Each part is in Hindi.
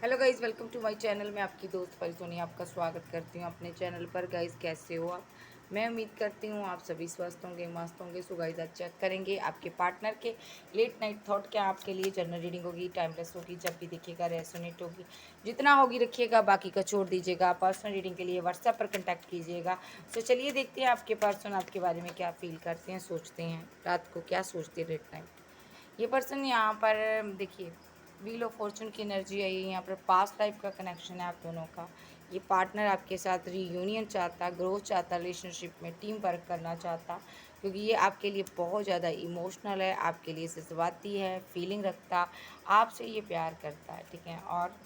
Hello guys, welcome to my channel. मैं आपकी दोस्त परिसोनी आपका स्वागत करती हूँ अपने चैनल पर। गाइज़, कैसे हो आप? मैं उम्मीद करती हूँ आप सभी स्वस्थ होंगे, मस्त होंगे। सो गाइज़, आज चेक करेंगे आपके पार्टनर के लेट नाइट थॉट क्या आपके लिए। जनरल रीडिंग होगी, टाइमलेस होगी, जब भी देखिएगा रेसोनेट होगी। जितना होगी रखिएगा, बाकी का छोड़ दीजिएगा। पर्सनल रीडिंग के लिए व्हाट्सएप पर कॉन्टैक्ट कीजिएगा। सो चलिए देखते हैं आपके पर्सन आपके बारे में क्या फील करते हैं, सोचते हैं, रात को क्या सोचते हैं लेट नाइट। ये पर्सन यहाँ पर देखिए, व्हील ऑफ फॉर्चून की एनर्जी है। ये यहाँ पर पास्ट लाइफ का कनेक्शन है आप दोनों का। ये पार्टनर आपके साथ रीयूनियन चाहता, ग्रोथ चाहता, रिलेशनशिप में टीम वर्क करना चाहता, क्योंकि ये आपके लिए बहुत ज़्यादा इमोशनल है, आपके लिए जज्बाती है, फीलिंग रखता, आपसे ये प्यार करता है, ठीक है। और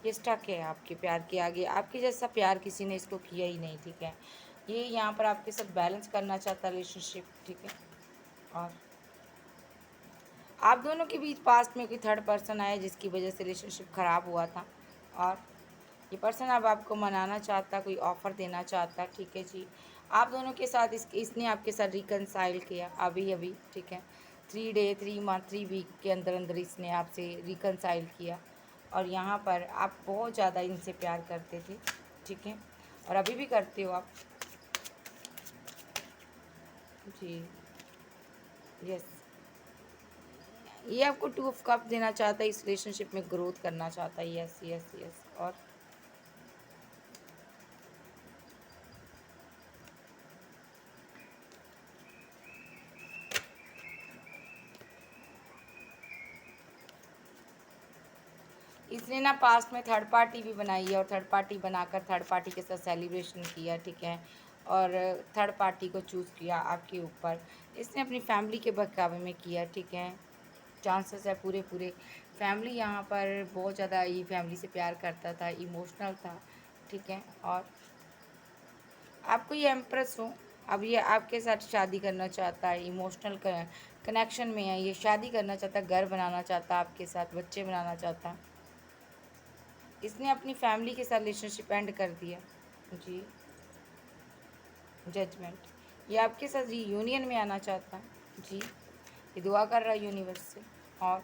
ये स्टक है आपके प्यार के आगे। आपके जैसा प्यार किसी ने इसको किया ही नहीं, ठीक है। ये यहाँ पर आपके साथ बैलेंस करना चाहता रिलेशनशिप, ठीक है। और आप दोनों के बीच पास्ट में कोई थर्ड पर्सन आया जिसकी वजह से रिलेशनशिप ख़राब हुआ था। और ये पर्सन अब आपको मनाना चाहता, कोई ऑफ़र देना चाहता, ठीक है जी। आप दोनों के साथ इसने आपके साथ रिकनसाइल किया अभी अभी, ठीक है। 3 डे 3 मंथ 3 वीक के अंदर अंदर इसने आपसे रिकनसाइल किया। और यहाँ पर आप बहुत ज़्यादा इनसे प्यार करते थे, ठीक है। और अभी भी करते हो आप। जी। यस। ये आपको 2 ऑफ कप देना चाहता है, इस रिलेशनशिप में ग्रोथ करना चाहता है। Yes yes yes. और इसने ना पास्ट में थर्ड पार्टी भी बनाई है, और थर्ड पार्टी बनाकर थर्ड पार्टी के साथ सेलिब्रेशन किया, ठीक है। और थर्ड पार्टी को चूज़ किया आपके ऊपर। इसने अपनी फैमिली के बहकावे में किया, ठीक है। चांसेस है पूरे पूरे। फैमिली यहाँ पर बहुत ज़्यादा ही फैमिली से प्यार करता था, इमोशनल था, ठीक है। और आपको ये एम्प्रेस हो, अब ये आपके साथ शादी करना चाहता है, इमोशनल कनेक्शन में है, ये शादी करना चाहता है, घर बनाना चाहता है, आपके साथ बच्चे बनाना चाहता है। इसने अपनी फैमिली के साथ रिलेशनशिप एंड कर दिया। जी। जजमेंट। ये आपके साथ यूनियन में आना चाहता है। जी। ये दुआ कर रहा है यूनिवर्स से। और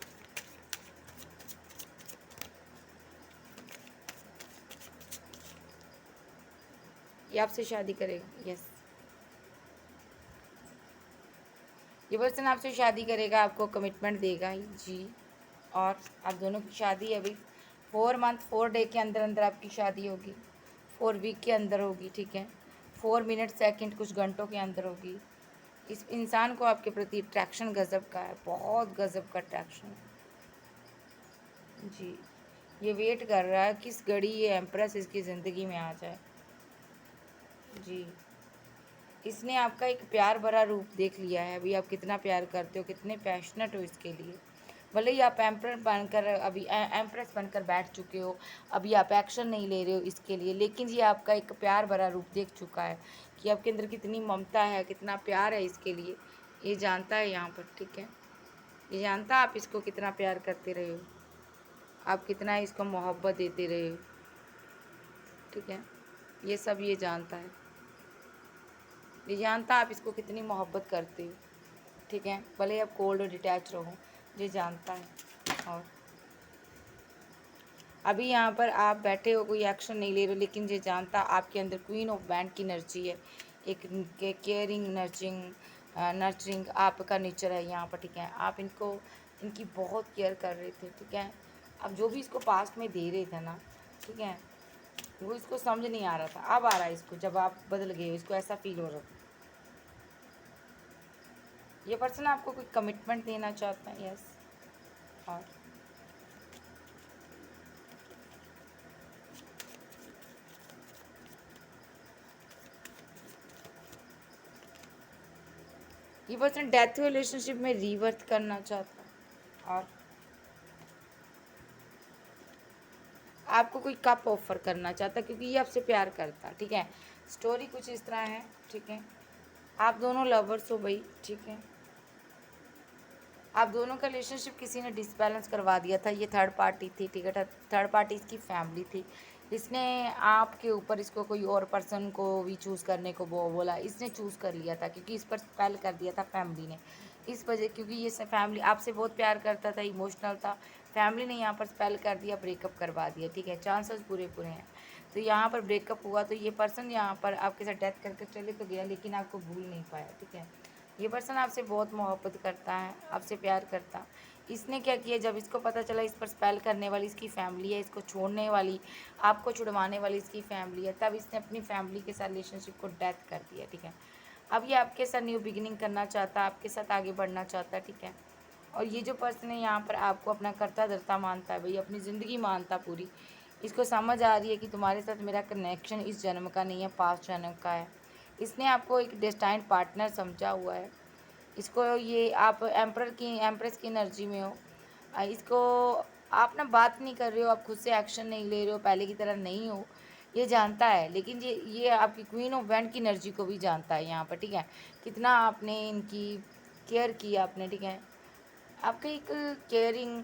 ये आपसे शादी करेगा। यस। ये पर्सन आपसे शादी करेगा, आपको कमिटमेंट देगा ही। जी। और आप दोनों की शादी अभी 4 मंथ 4 डे के अंदर अंदर आपकी शादी होगी। 4 वीक के अंदर होगी, ठीक है। 4 मिनट सेकंड कुछ घंटों के अंदर होगी। इस इंसान को आपके प्रति अट्रैक्शन गज़ब का है, बहुत गज़ब का अट्रैक्शन है। जी। ये वेट कर रहा है किस घड़ी ये एम्प्रेस इसकी ज़िंदगी में आ जाए। जी। इसने आपका एक प्यार भरा रूप देख लिया है। अभी आप कितना प्यार करते हो, कितने पैशनेट हो इसके लिए। भले ही आप एम्प्रर बनकर अभी एम्प्रेस बनकर बैठ चुके हो, अभी आप एक्शन नहीं ले रहे हो इसके लिए, लेकिन ये आपका एक प्यार भरा रूप देख चुका है कि आपके अंदर कितनी ममता है, कितना प्यार है इसके लिए। ये जानता है यहाँ पर, ठीक है। ये जानता है आप इसको कितना प्यार करते रहे हो, आप कितना इसको मोहब्बत देते रहे हो, ठीक है। ये सब ये जानता है। ये जानता आप इसको कितनी मोहब्बत करते हो, ठीक है। भले आप कोल्ड और डिटैच रहो, ये जानता है। और अभी यहाँ पर आप बैठे हो, कोई एक्शन नहीं ले रहे हो, लेकिन ये जानता आपके अंदर क्वीन ऑफ बैंड की एनर्जी है। एक केयरिंग नर्चरिंग नर्चरिंग आपका नेचर है यहाँ पर, ठीक है। आप इनको इनकी बहुत केयर कर रहे थे, ठीक है। अब जो भी इसको पास्ट में दे रहे थे ना, ठीक है, वो इसको समझ नहीं आ रहा था। अब आ रहा है इसको, जब आप बदल गए हो, इसको ऐसा फील हो रहा था। ये पर्सन आपको कोई कमिटमेंट देना चाहता है। यस। और ये पर्सन डेथ रिलेशनशिप में रीवर्थ करना चाहता है। और आपको कोई कप ऑफर करना चाहता, क्योंकि ये आपसे प्यार करता, ठीक है। स्टोरी कुछ इस तरह है, ठीक है। आप दोनों लवर्स हो भाई, ठीक है। आप दोनों का रिलेशनशिप किसी ने डिसबैलेंस करवा दिया था। ये थर्ड पार्टी थी, ठीक है। थर्ड पार्टी इसकी फैमिली थी। इसने आपके ऊपर इसको कोई और पर्सन को भी चूज़ करने को बोला, इसने चूज़ कर लिया था, क्योंकि इस पर स्पेल कर दिया था फैमिली ने। इस वजह, क्योंकि ये फैमिली आपसे बहुत प्यार करता था, इमोशनल था, फैमिली ने यहाँ पर स्पेल कर दिया, ब्रेकअप करवा दिया, ठीक है, चांसेस पूरे पूरे हैं। तो यहाँ पर ब्रेकअप हुआ, तो ये पर्सन यहाँ पर आपके साथ डेथ करके चले तो गया, लेकिन आपको भूल नहीं पाया, ठीक है। ये पर्सन आपसे बहुत मोहब्बत करता है, आपसे प्यार करता। इसने क्या किया, जब इसको पता चला इस पर स्पेल करने वाली इसकी फैमिली है, इसको छोड़ने वाली, आपको छुड़वाने वाली इसकी फैमिली है, तब इसने अपनी फैमिली के साथ रिलेशनशिप को डेथ कर दिया, ठीक है। अब ये आपके साथ न्यू बिगिनिंग करना चाहता, आपके साथ आगे बढ़ना चाहता, ठीक है। और ये जो पर्सन है यहाँ पर आपको अपना कर्ता धर्ता मानता है, भाई अपनी ज़िंदगी मानता पूरी। इसको समझ आ रही है कि तुम्हारे साथ मेरा कनेक्शन इस जन्म का नहीं है, पास्ट जन्म का है। इसने आपको एक डेस्टाइन्ड पार्टनर समझा हुआ है। इसको ये आप एम्प्रेस की एनर्जी में हो। इसको आप ना बात नहीं कर रहे हो, आप खुद से एक्शन नहीं ले रहे हो, पहले की तरह नहीं हो, ये जानता है। लेकिन ये आपकी क्वीन ऑफ वैंड की एनर्जी को भी जानता है यहाँ पर, ठीक है। कितना आपने इनकी केयर की आपने, ठीक है। आपका एक केयरिंग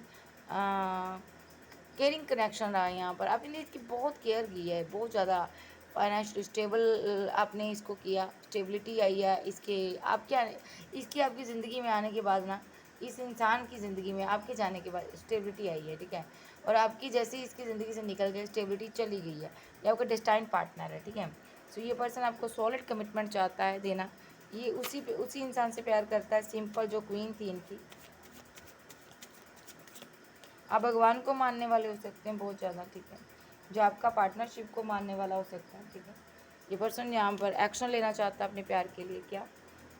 केयरिंग कनेक्शन रहा है यहाँ पर। आपने इसकी बहुत केयर की है, बहुत ज़्यादा फाइनेंशियल स्टेबल आपने इसको किया, स्टेबिलिटी आई है इसके। आप क्या इसकी आपकी ज़िंदगी में आने के बाद ना, इस इंसान की ज़िंदगी में आपके जाने के बाद स्टेबिलिटी आई है, ठीक है। और आपकी जैसे ही इसकी ज़िंदगी से निकल गई, स्टेबिलिटी चली गई है। ये आपका डेस्टाइन्ड पार्टनर है, ठीक है। सो ये पर्सन आपको सॉलिड कमिटमेंट चाहता है देना। ये उसी इंसान से प्यार करता है, सिंपल जो क्वीन थी इनकी। आप भगवान को मानने वाले हो सकते हैं बहुत ज़्यादा, ठीक है, जो आपका पार्टनरशिप को मानने वाला हो सकता है, ठीक है। ये पर्सन यहाँ पर एक्शन लेना चाहता है अपने प्यार के लिए। क्या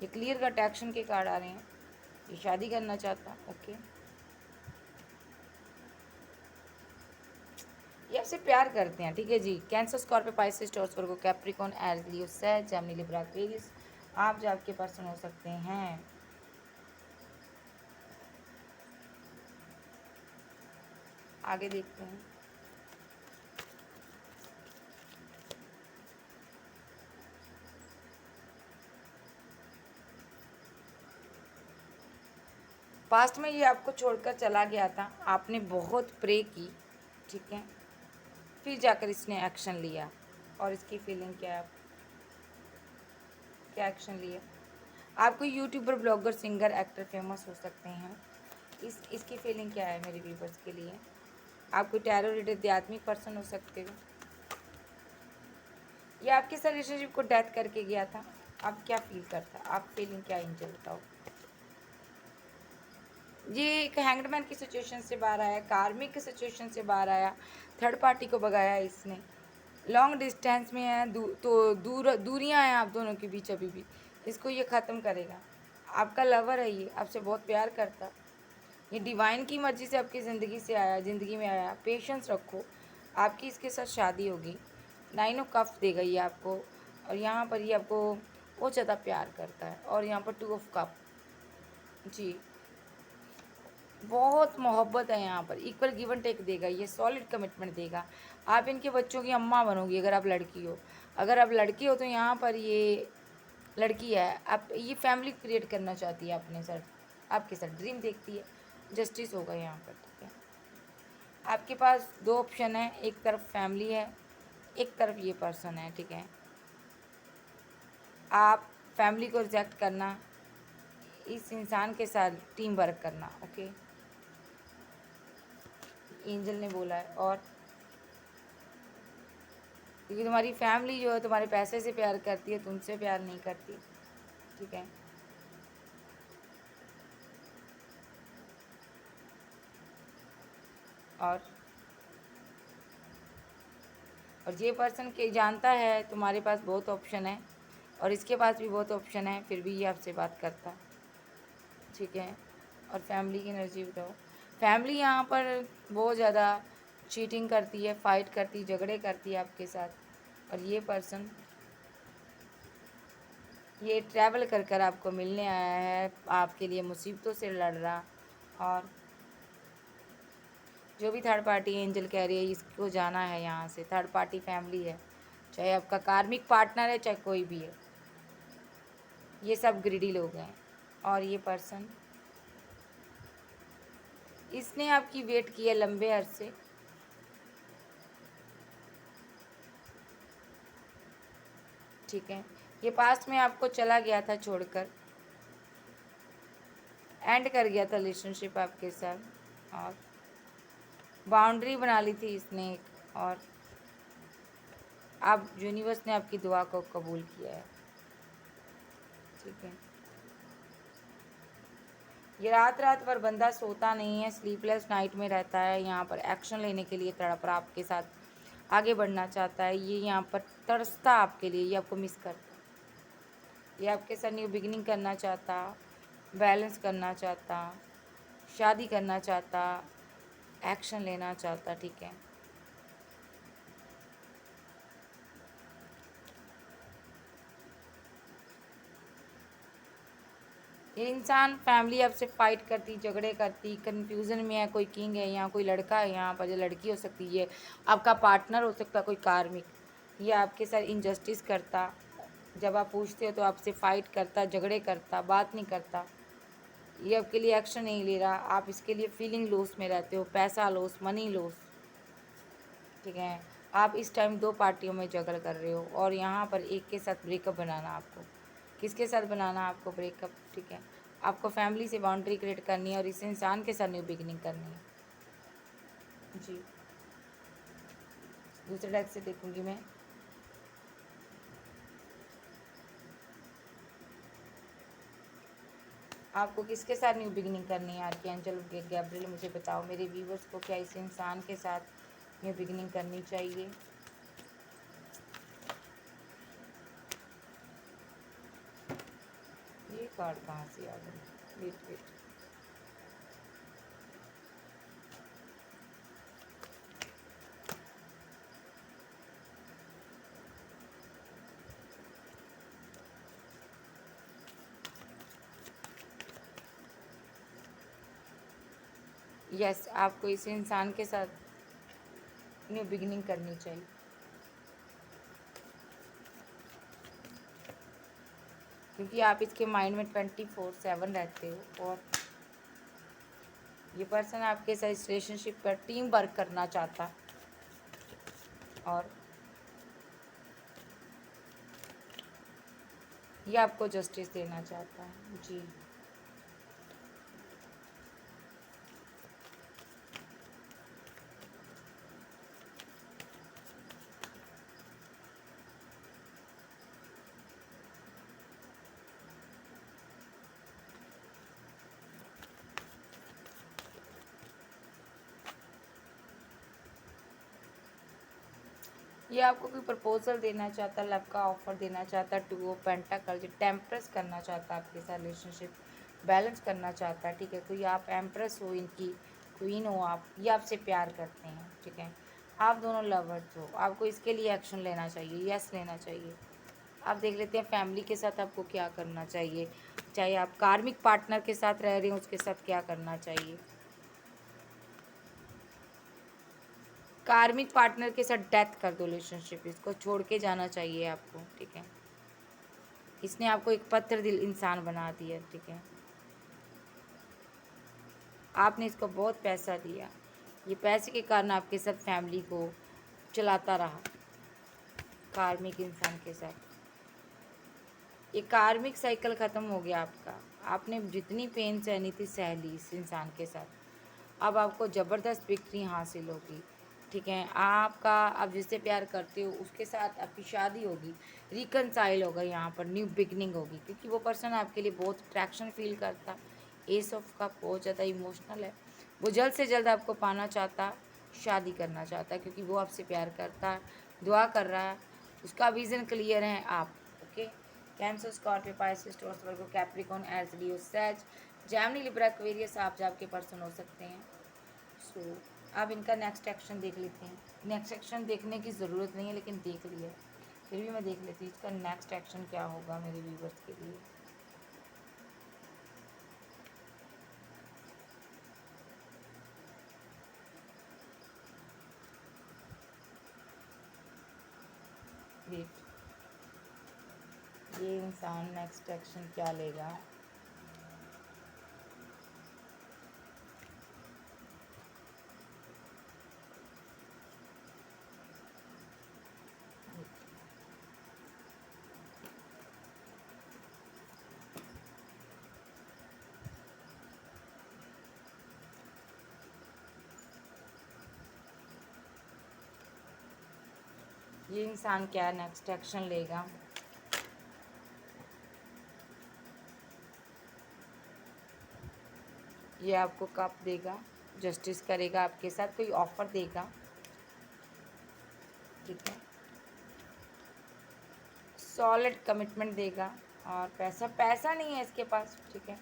ये क्लियर कट एक्शन के कार्ड आ रहे हैं। ये शादी करना चाहता, ओके। ये आपसे प्यार करते हैं, ठीक है जी। Cancer, Scorpio, Pisces, Taurus, Virgo, Capricorn, Aries, Leo, Sag, Gemini, Libra, Aquarius आप जो आपके पर्सन हो सकते हैं। आगे देखते हैं। पास्ट में ये आपको छोड़कर चला गया था, आपने बहुत प्रे की, ठीक है, फिर जाकर इसने एक्शन लिया। और इसकी फीलिंग क्या है, क्या एक्शन लिया। आप कोई YouTuber, blogger, singer, actor, famous हो सकते हैं। इसकी फीलिंग क्या है मेरे व्यूवर्स के लिए। आप कोई टैरो रीडर, आध्यात्मिक पर्सन हो सकते हो। ये आपके साथ रिलेशनशिप को डेथ करके गया था, आप क्या फील करता, आप फीलिंग क्या एंजल बताओ। ये एक हैंगडमैन की सिचुएशन से बाहर आया, कार्मिक की सिचुएशन से बाहर आया, थर्ड पार्टी को भगाया इसने, लॉन्ग डिस्टेंस में है, तो दूरियां हैं आप दोनों के बीच अभी भी। इसको ये ख़त्म करेगा। आपका लवर है, ये आपसे बहुत प्यार करता। ये डिवाइन की मर्जी से आपकी ज़िंदगी में आया। पेशेंस रखो, आपकी इसके साथ शादी होगी। 9 ऑफ कप देगा ये आपको। और यहाँ पर ये आपको बहुत ज़्यादा प्यार करता है। और यहाँ पर 2 ऑफ कप, जी बहुत मोहब्बत है यहाँ पर। इक्वल गिव एंड टेक देगा ये, सॉलिड कमिटमेंट देगा। आप इनके बच्चों की अम्मा बनोगी अगर आप लड़की हो। अगर आप लड़की हो तो यहाँ पर ये लड़की है, आप ये फैमिली क्रिएट करना चाहती है अपने साथ, आपके साथ ड्रीम देखती है। जस्टिस होगा यहाँ पर, ठीक है। आपके पास 2 ऑप्शन है, एक तरफ फैमिली है, एक तरफ ये पर्सन है, ठीक है। आप फैमिली को रिजेक्ट करना, इस इंसान के साथ टीम वर्क करना, ओके, एंजल ने बोला है। और क्योंकि तुम्हारी फैमिली जो है तुम्हारे पैसे से प्यार करती है, तुमसे प्यार नहीं करती, ठीक है। और ये पर्सन के जानता है तुम्हारे पास बहुत ऑप्शन है, और इसके पास भी बहुत ऑप्शन है, फिर भी ये आपसे बात करता, ठीक है। और फैमिली की एनर्जी बताओ। फैमिली यहाँ पर बहुत ज़्यादा चीटिंग करती है, फाइट करती, झगड़े करती है आपके साथ। और ये पर्सन ये ट्रैवल कर कर आपको मिलने आया है, आपके लिए मुसीबतों से लड़ रहा। और जो भी थर्ड पार्टी एंजल कह रही है इसको जाना है यहाँ से। थर्ड पार्टी फैमिली है, चाहे आपका कार्मिक पार्टनर है, चाहे कोई भी है, ये सब ग्रीडी लोग हैं। और ये पर्सन इसने आपकी वेट की है लंबे अरसे, ठीक है। ये पास्ट में आपको चला गया था छोड़कर, एंड कर गया था रिलेशनशिप आपके साथ। और बाउंड्री बना ली थी इसने एक, और अब यूनिवर्स ने आपकी दुआ को कबूल किया है। ठीक है, ये रात रात भर बंदा सोता नहीं है, स्लीपलेस नाइट में रहता है, यहाँ पर एक्शन लेने के लिए तड़प रहा, आपके साथ आगे बढ़ना चाहता है, ये यहाँ पर तरसता आपके लिए, ये आपको मिस करता, ये आपके साथ न्यू बिगिनिंग करना चाहता, बैलेंस करना चाहता, शादी करना चाहता, एक्शन लेना चाहता। ठीक है, ये इंसान फैमिली आपसे फाइट करती, झगड़े करती, कंफ्यूजन में है, कोई किंग है यहाँ, कोई लड़का है यहाँ पर, जो लड़की हो सकती है, आपका पार्टनर हो सकता है, कोई कार्मिक, ये आपके साथ इनजस्टिस करता, जब आप पूछते हो तो आपसे फाइट करता, झगड़े करता, बात नहीं करता, ये आपके लिए एक्शन नहीं ले रहा, आप इसके लिए फीलिंग लॉस में रहते हो, पैसा लॉस, मनी लॉस। ठीक है, आप इस टाइम दो पार्टियों में जगड़ कर रहे हो, और यहाँ पर एक के साथ ब्रेकअप बनाना आपको, किसके साथ बनाना आपको ब्रेकअप? ठीक है, आपको फैमिली से बाउंड्री क्रिएट करनी है और इस इंसान के साथ न्यू बिगिनिंग करनी है। जी, दूसरे डेक से देखूंगी मैं। आपको किसके साथ न्यू बिगिनिंग करनी है? आर्कैंजल गैब्रियल मुझे बताओ, मेरे व्यूवर्स को क्या इस इंसान के साथ न्यू बिगिनिंग करनी चाहिए? ये कार्ड कहाँ से आ गई? वेट वेट, यस, आपको इस इंसान के साथ न्यू बिगिनिंग करनी चाहिए, क्योंकि आप इसके माइंड में 24/7 रहते हो, और ये पर्सन आपके साथ इस रिलेशनशिप पर टीम वर्क करना चाहता, और ये आपको जस्टिस देना चाहता है। जी, ये आपको कोई प्रपोजल देना चाहता, लव का ऑफर देना चाहता, टू ऑफ पेंटाकल, टेम्प्रेस करना चाहता, आपके साथ रिलेशनशिप बैलेंस करना चाहता है। ठीक है, कोई आप एम्प्रेस हो, इनकी क्वीन हो आप, ये आपसे प्यार करते हैं। ठीक है, आप दोनों लवर्स हो, आपको इसके लिए एक्शन लेना चाहिए, यस लेना चाहिए। आप देख लेते हैं फैमिली के साथ आपको क्या करना चाहिए, चाहे आप कार्मिक पार्टनर के साथ रह रहे हो उसके साथ क्या करना चाहिए। कार्मिक पार्टनर के साथ डेथ कर दो रिलेशनशिप, इसको छोड़ के जाना चाहिए आपको। ठीक है, इसने आपको एक पत्थर दिल इंसान बना दिया। ठीक है, आपने इसको बहुत पैसा दिया, ये पैसे के कारण आपके साथ फैमिली को चलाता रहा, कार्मिक इंसान के साथ। ये कार्मिक साइकिल ख़त्म हो गया आपका, आपने जितनी पेन सहनी थी सह ली इस इंसान के साथ, अब आपको ज़बरदस्त विक्ट्री हासिल होगी। ठीक है, आपका आप जिससे प्यार करते हो उसके साथ आपकी शादी होगी, रिकनसाइल होगा, यहाँ पर न्यू बिगनिंग होगी, क्योंकि वो पर्सन आपके लिए बहुत अट्रैक्शन फील करता, एस ऑफ कप बहुत ज़्यादा इमोशनल है, वो जल्द से जल्द आपको पाना चाहता, शादी करना चाहता, क्योंकि वो आपसे प्यार करता है, दुआ कर रहा है, उसका विज़न क्लियर है आप। Okay, Cancer, Scorpio, Pisces, Taurus, Virgo, Capricorn, Aries, Leo, Sag, Gemini, Libra, Aquarius आप जो आपके पर्सन हो सकते हैं। सो अब इनका नेक्स्ट एक्शन देख लेते हैं। नेक्स्ट एक्शन देखने की ज़रूरत नहीं है, लेकिन देख लिया, फिर भी मैं देख लेती हूँ इसका नेक्स्ट एक्शन क्या होगा मेरे व्यूवर्स के लिए। वेट, ये इंसान नेक्स्ट एक्शन क्या लेगा? ये इंसान क्या नेक्स्ट एक्शन लेगा। ये आपको कप देगा, जस्टिस करेगा, आपके साथ कोई ऑफर देगा, ठीक है, सॉलिड कमिटमेंट देगा। और पैसा पैसा नहीं है इसके पास, ठीक है,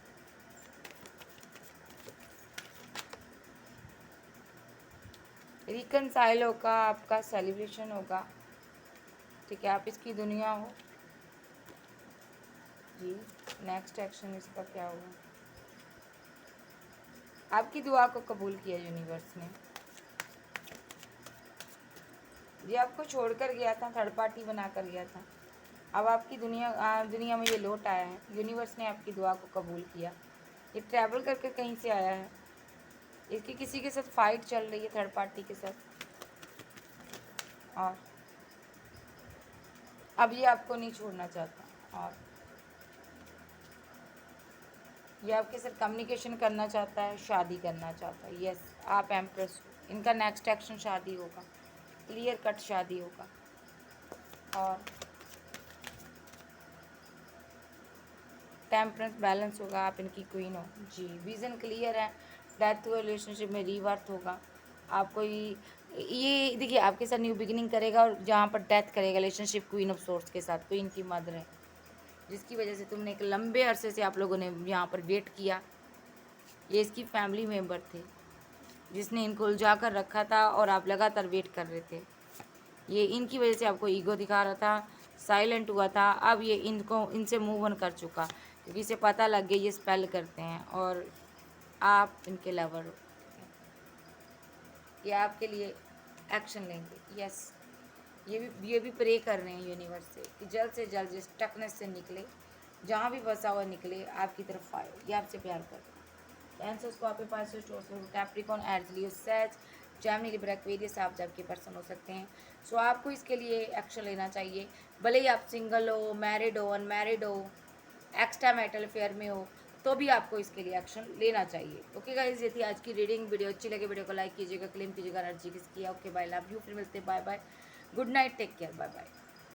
रिकनसाइल होगा, आपका सेलिब्रेशन होगा, ठीक है, आप इसकी दुनिया हो जी। नेक्स्ट एक्शन इसका क्या होगा। आपकी दुआ को कबूल किया यूनिवर्स ने। ये आपको छोड़कर गया था, थर्ड पार्टी बनाकर गया था, अब आपकी दुनिया में ये लौट आया है। यूनिवर्स ने आपकी दुआ को कबूल किया। ये ट्रैवल करके कहीं से आया है, इसकी किसी के साथ फाइट चल रही है, थर्ड पार्टी के साथ, और अब ये आपको नहीं छोड़ना चाहता, और ये आपके साथ कम्युनिकेशन करना चाहता है, शादी करना चाहता है। यस, आप एम्प्रेस हो। इनका नेक्स्ट एक्शन शादी होगा, क्लियर कट शादी होगा। और टेम्परेंस बैलेंस होगा, आप इनकी क्वीन हो जी। विज़न क्लियर है, डेथ हुए रिलेशनशिप में रीबर्थ होगा। आप कोई ये देखिए आपके साथ न्यू बिगिनिंग करेगा, और जहाँ पर डेथ करेगा रिलेशनशिप क्वीन ऑफ सोर्स के साथ, क्वीन की मदर है, जिसकी वजह से तुमने एक लंबे अरसे से आप लोगों ने यहाँ पर वेट किया। ये इसकी फैमिली मेम्बर थे जिसने इनको उलझा कर रखा था, और आप लगातार वेट कर रहे थे। ये इनकी वजह से आपको ईगो दिखा रहा था, साइलेंट हुआ था। अब ये इनसे मूव ऑन कर चुका, क्योंकि इसे पता लग गया ये स्पेल करते हैं, और आप इनके लवर हो। ये आपके लिए एक्शन लेंगे। यस, ये भी प्रे कर रहे हैं यूनिवर्स से जल्द जिस टकनेस से निकले, जहाँ भी फंसा हुआ निकले, आपकी तरफ आए। ये आपसे प्यार कर रहे हैं। Cancer, Scorpio, Pisces, Taurus, Capricorn, Aries, Leo, Sag, Gemini, Libra, Aquarius आप जब के पर्सन हो सकते हैं। सो आपको इसके लिए एक्शन लेना चाहिए, भले ही आप सिंगल हो, मैरिड हो, अनमैरिड हो, एक्स्ट्रा मैरिटल अफेयर में हो, तो भी आपको इसके लिए एक्शन लेना चाहिए। ओके गाइज, ये थी आज की रीडिंग। वीडियो अच्छी लगे वीडियो को लाइक कीजिएगा, क्लेम कीजिएगा एनर्जी किसकी है। ओके बाय, लव यू, फिर मिलते हैं, bye bye, good night, take care, bye bye.